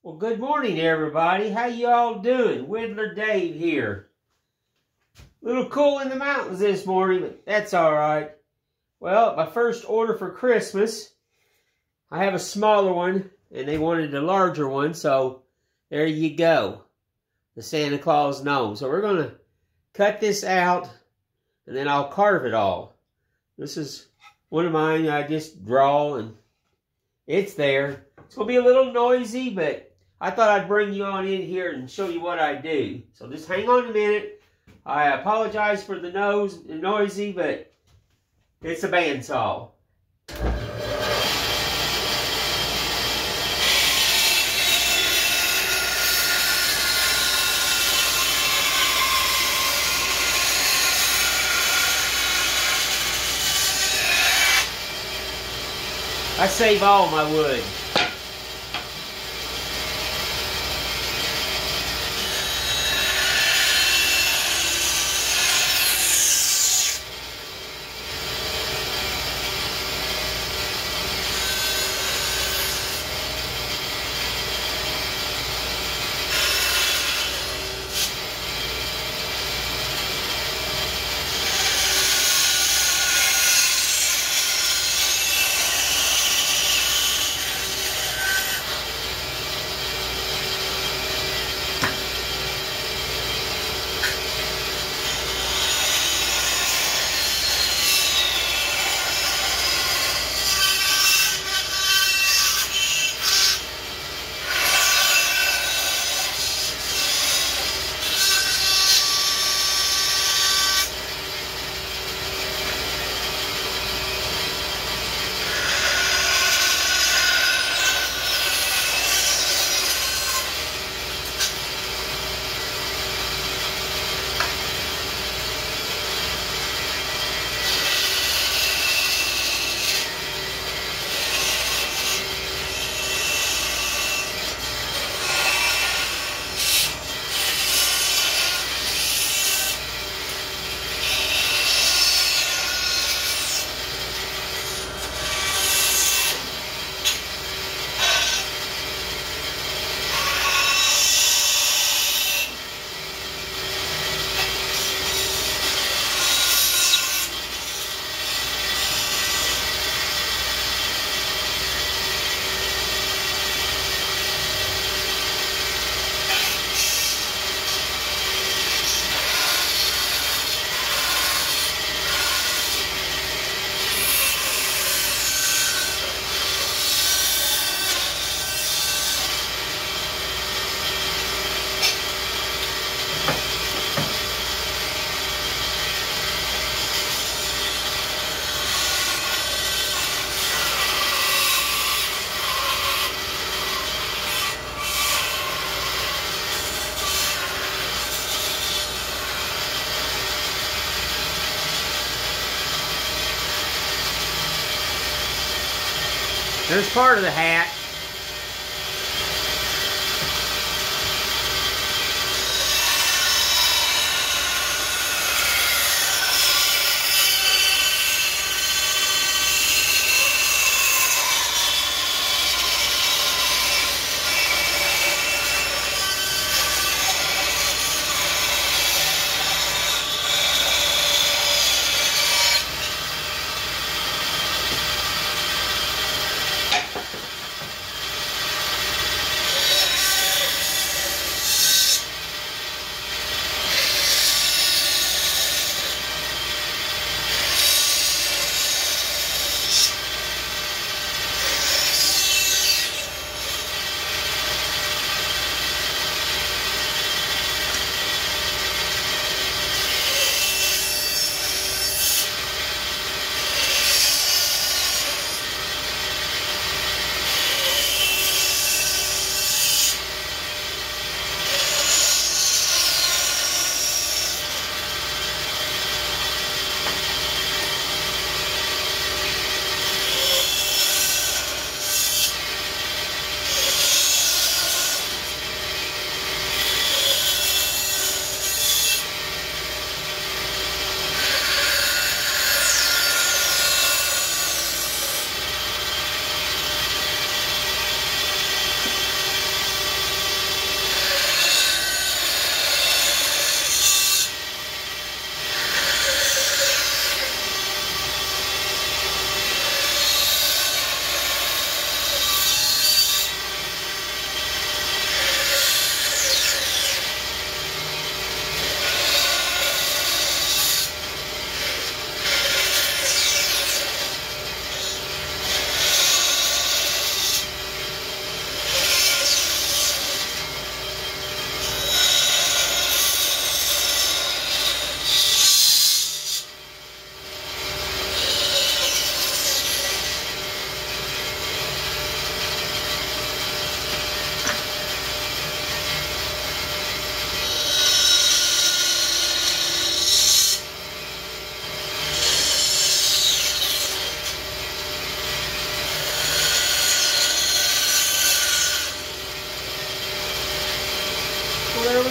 Well, good morning, everybody. How you all doing? Whittler Dave here. A little cool in the mountains this morning, but that's all right. Well, my first order for Christmas, I have a smaller one, and they wanted a larger one, so there you go. The Santa Claus gnome. So we're going to cut this out, and then I'll carve it all. This is one of mine I just draw, and it's there. It's going to be a little noisy, but I thought I'd bring you on in here and show you what I do. So just hang on a minute. I apologize for the noisy, but it's a bandsaw. I save all my wood. There's part of the hat.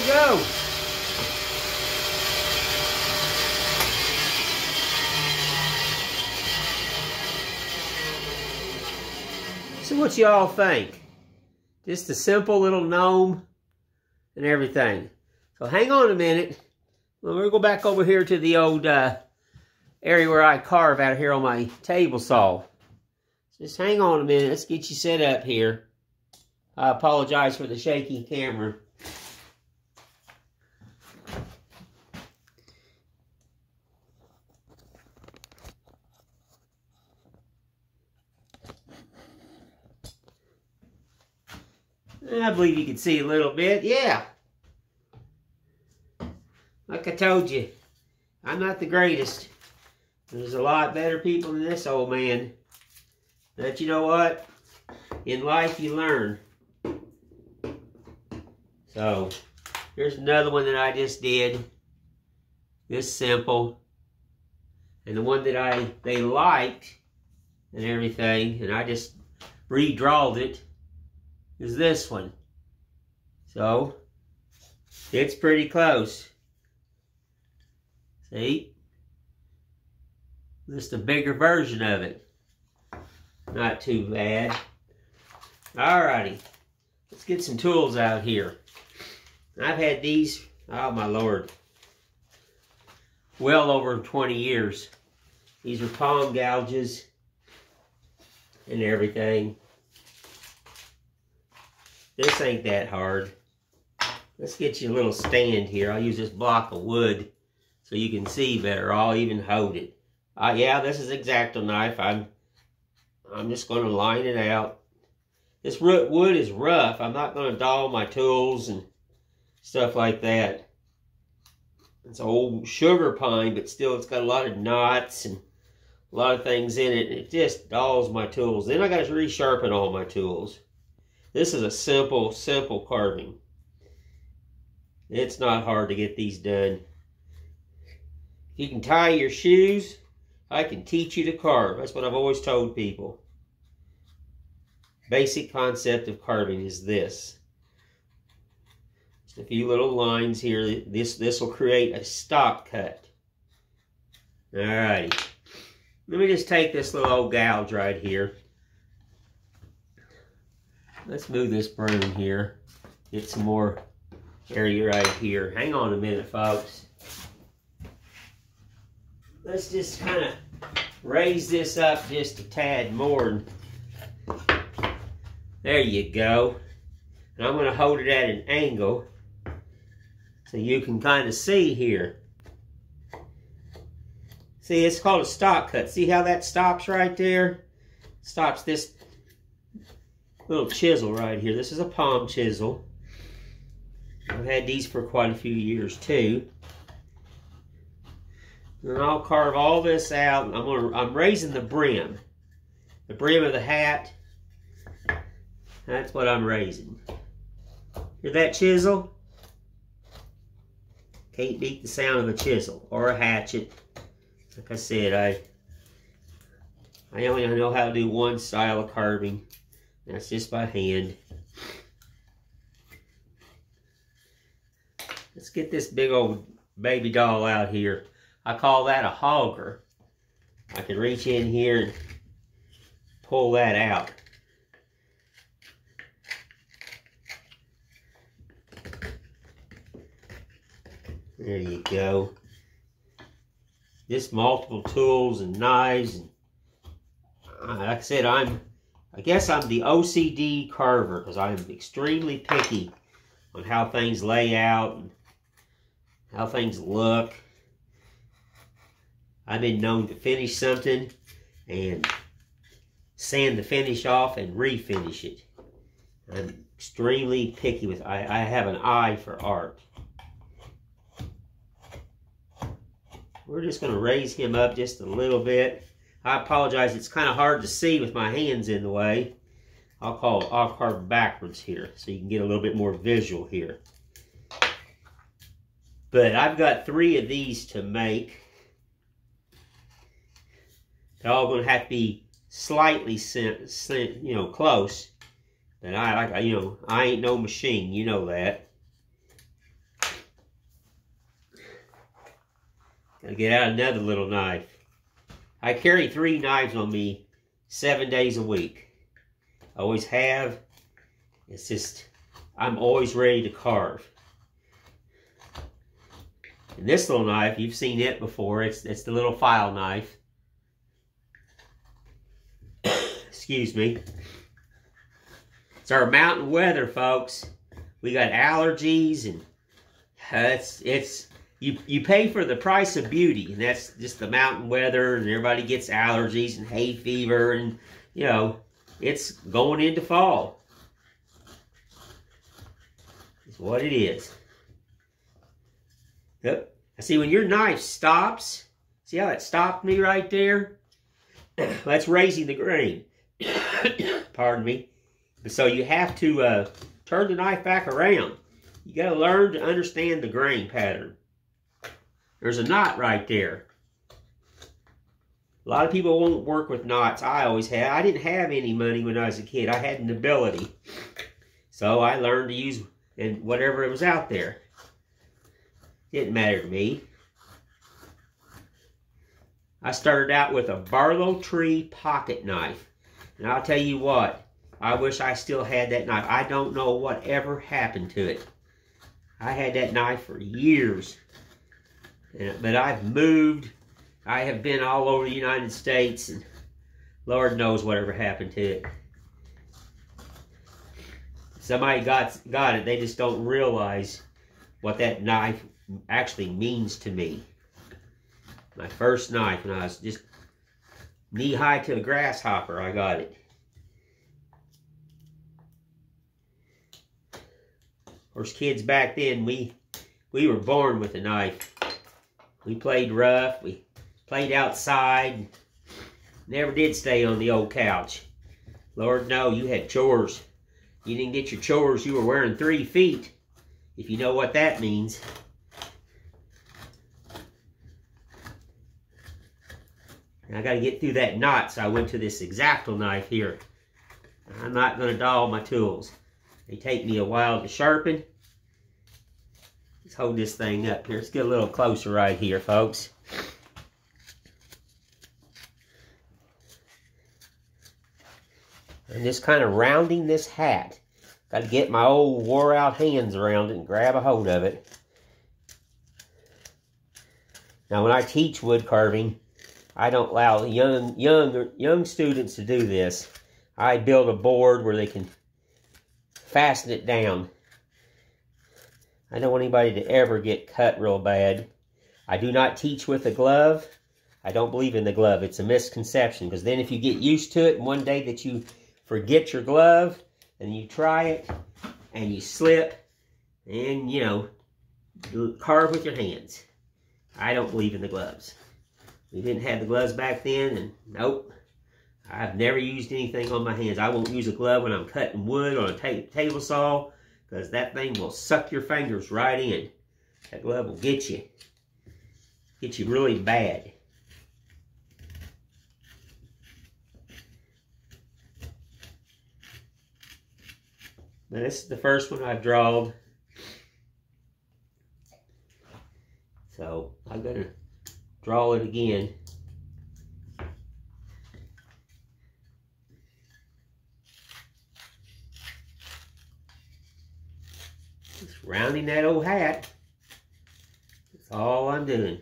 we go. So what y'all think? Just a simple little gnome and everything. So hang on a minute. Well, we'll go back over here to the old area where I carve out here on my table saw. Just hang on a minute. Let's get you set up here. I apologize for the shaky camera. I believe you can see a little bit. Yeah. Like I told you, I'm not the greatest. There's a lot better people than this old man. But you know what? In life you learn. So, here's another one that I just did. This simple. And the one that they liked and everything, and I just redrawed it, is this one. So, it's pretty close. See? Just a bigger version of it. Not too bad. Alrighty. Let's get some tools out here. I've had these, oh my Lord, well over 20 years. These are palm gouges and everything. This ain't that hard. Let's get you a little stand here. I'll use this block of wood so you can see better. I'll even hold it. Yeah, this is X-Acto knife. I'm just going to line it out. This wood is rough. I'm not going to dull my tools and stuff like that. It's old sugar pine, but still it's got a lot of knots and a lot of things in it. It just dulls my tools. Then I got to resharpen all my tools. This is a simple carving. It's not hard to get these done. If you can tie your shoes, I can teach you to carve. That's what I've always told people. Basic concept of carving is this. Just a few little lines here. This will create a stock cut. Alrighty. Let me just take this little old gouge right here. Let's move this broom here. Get some more area right here. Hang on a minute, folks. Let's just kind of raise this up just a tad more. There you go. And I'm going to hold it at an angle so you can kind of see here. See, it's called a stock cut. See how that stops right there? Stops this little chisel right here. This is a palm chisel. I've had these for quite a few years too. And I'll carve all this out. I'm raising the brim. The brim of the hat. That's what I'm raising. Hear that chisel? Can't beat the sound of a chisel or a hatchet. Like I said, I only know how to do one style of carving. That's just by hand. Let's get this big old baby doll out here. I call that a hogger. I can reach in here and pull that out. There you go. Just multiple tools and knives. And like I said, I guess I'm the OCD carver because I'm extremely picky on how things lay out and how things look. I've been known to finish something and sand the finish off and refinish it. I'm extremely picky with. I have an eye for art. We're just going to raise him up just a little bit. I apologize, it's kind of hard to see with my hands in the way. I'll carve backwards here so you can get a little bit more visual here. But I've got 3 of these to make. They're all going to have to be slightly, close. But I ain't no machine, you know that. Gotta get out another little knife. I carry 3 knives on me 7 days a week. I always have. It's just, I'm always ready to carve. And this little knife, you've seen it before. It's the little file knife. Excuse me. It's our mountain weather, folks. We got allergies, and you pay for the price of beauty, and that's just the mountain weather, and everybody gets allergies and hay fever, and you know, it's going into fall. It's what it is. Yep. I see when your knife stops, see how it stopped me right there? That's raising the grain. Pardon me. So you have to turn the knife back around. You got to learn to understand the grain pattern. There's a knot right there. A lot of people won't work with knots. I always had. I didn't have any money when I was a kid. I had an ability. So I learned to use whatever was out there. Didn't matter to me. I started out with a Barlow Tree pocket knife. And I'll tell you what, I wish I still had that knife. I don't know whatever happened to it. I had that knife for years. But I've moved. I have been all over the United States, and Lord knows whatever happened to it. Somebody got it. They just don't realize what that knife actually means to me. My first knife, when I was just knee-high to a grasshopper, I got it. Of course, kids back then, we were born with a knife. We played rough. We played outside. Never did stay on the old couch. Lord, no, you had chores. You didn't get your chores, you were wearing 3 feet, if you know what that means. And I got to get through that knot, so I went to this X-Acto knife here. I'm not going to dull my tools. They take me a while to sharpen. Let's hold this thing up here. Let's get a little closer right here, folks. I'm just kind of rounding this hat. Got to get my old wore-out hands around it and grab a hold of it. Now, when I teach wood carving, I don't allow young students to do this. I build a board where they can fasten it down. I don't want anybody to ever get cut real bad. I do not teach with a glove. I don't believe in the glove. It's a misconception, because then if you get used to it and one day that you forget your glove and you try it and you slip and, you know, carve with your hands. I don't believe in the gloves. We didn't have the gloves back then, and nope. I've never used anything on my hands. I won't use a glove when I'm cutting wood on a table saw, because that thing will suck your fingers right in. That glove will get you really bad. Now, this is the first one I've drawn. So I'm going to draw it again. Just rounding that old hat. That's all I'm doing.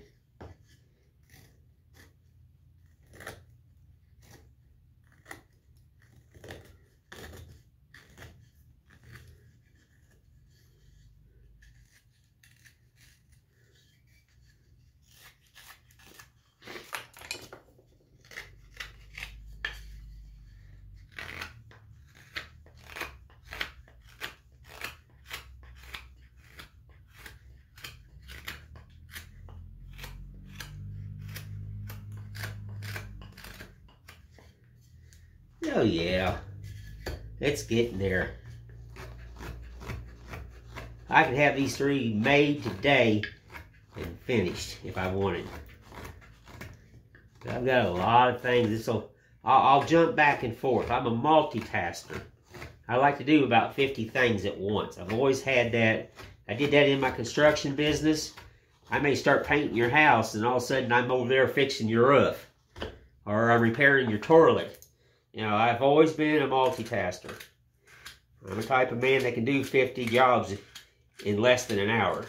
Oh yeah, it's getting there. I could have these 3 made today and finished if I wanted. I've got a lot of things. I'll jump back and forth. I'm a multitasker. I like to do about 50 things at once. I've always had that. I did that in my construction business. I may start painting your house and all of a sudden I'm over there fixing your roof. Or I'm repairing your toilet. You know, I've always been a multitasker. I'm the type of man that can do 50 jobs in less than an hour.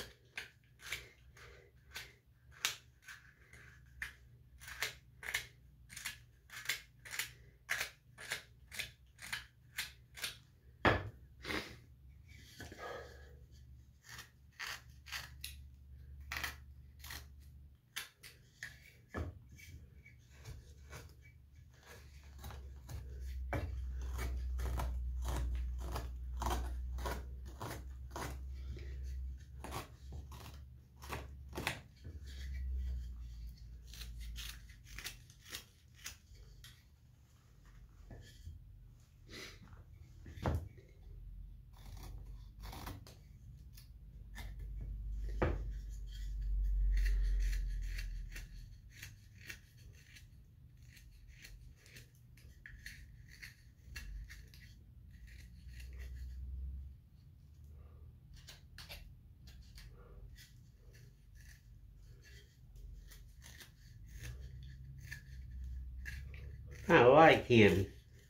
I like him.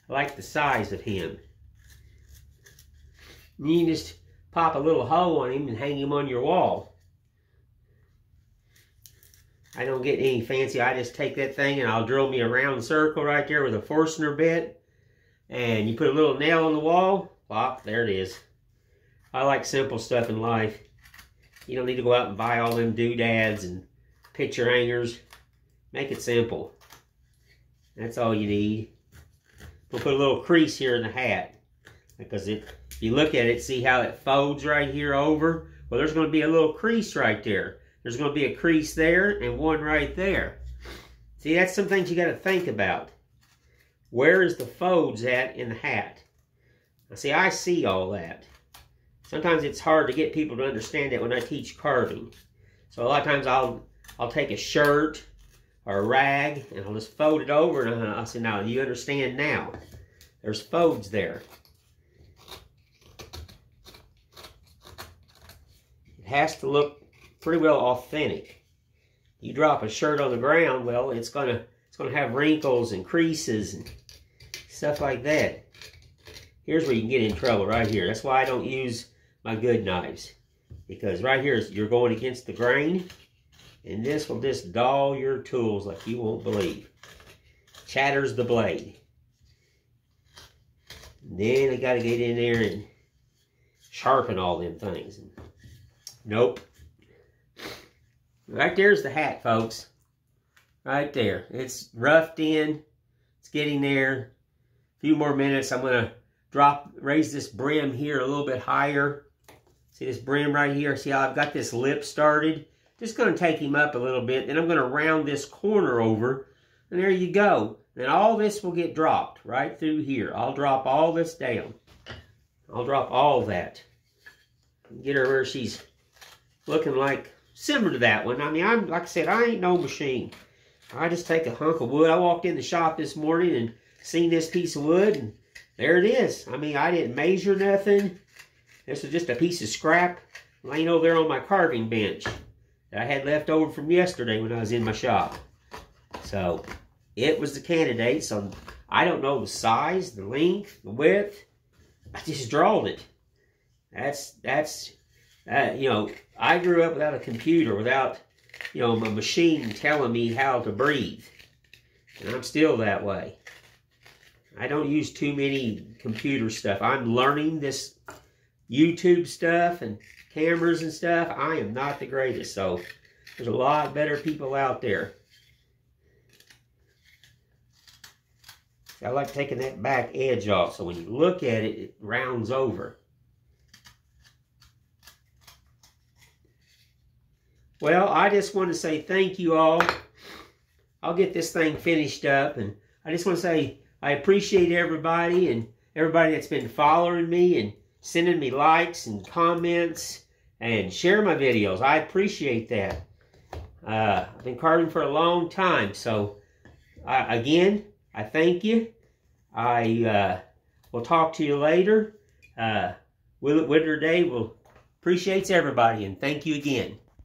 I like the size of him. You can just pop a little hole on him and hang him on your wall. I don't get any fancy. I just take that thing and I'll drill me a round circle right there with a Forstner bit. And you put a little nail on the wall. Plop, there it is. I like simple stuff in life. You don't need to go out and buy all them doodads and picture hangers. Make it simple. That's all you need. We'll put a little crease here in the hat. Because if you look at it, see how it folds right here over? Well, there's going to be a little crease right there. There's going to be a crease there and one right there. See, that's some things you got to think about. Where is the folds at in the hat? Now, see, I see all that. Sometimes it's hard to get people to understand it when I teach carving. So a lot of times I'll take a shirt or a rag and I'll just fold it over and I'll say, now you understand now. There's folds there. It has to look pretty well authentic. You drop a shirt on the ground, well, it's gonna have wrinkles and creases and stuff like that. Here's where you can get in trouble right here. That's why I don't use my good knives. Because right here, you're going against the grain. And this will just dull your tools like you won't believe. Chatters the blade. And then I got to get in there and sharpen all them things. Nope. Right there's the hat, folks. Right there. It's roughed in. It's getting there. A few more minutes. I'm going to raise this brim here a little bit higher. See this brim right here? See how I've got this lip started? Just going to take him up a little bit. Then I'm going to round this corner over. And there you go. Then all this will get dropped right through here. I'll drop all this down. I'll drop all that. Get her where she's looking like similar to that one. I mean, like I said, I ain't no machine. I just take a hunk of wood. I walked in the shop this morning and seen this piece of wood. And there it is. I mean, I didn't measure nothing. This was just a piece of scrap laying over there on my carving bench that I had left over from yesterday when I was in my shop. So, it was the candidate. So, I don't know the size, the length, the width. I just drawed it. You know, I grew up without a computer, without, you know, a machine telling me how to breathe. And I'm still that way. I don't use too many computer stuff. I'm learning this YouTube stuff and cameras and stuff. I am not the greatest, so there's a lot better people out there. I like taking that back edge off, so when you look at it, it rounds over. Well, I just want to say thank you all. I'll get this thing finished up, and I just want to say I appreciate everybody and everybody that's been following me and sending me likes and comments and share my videos. I appreciate that. I've been carving for a long time, so again, I thank you. I will talk to you later. Whittler Dave appreciates everybody, and thank you again.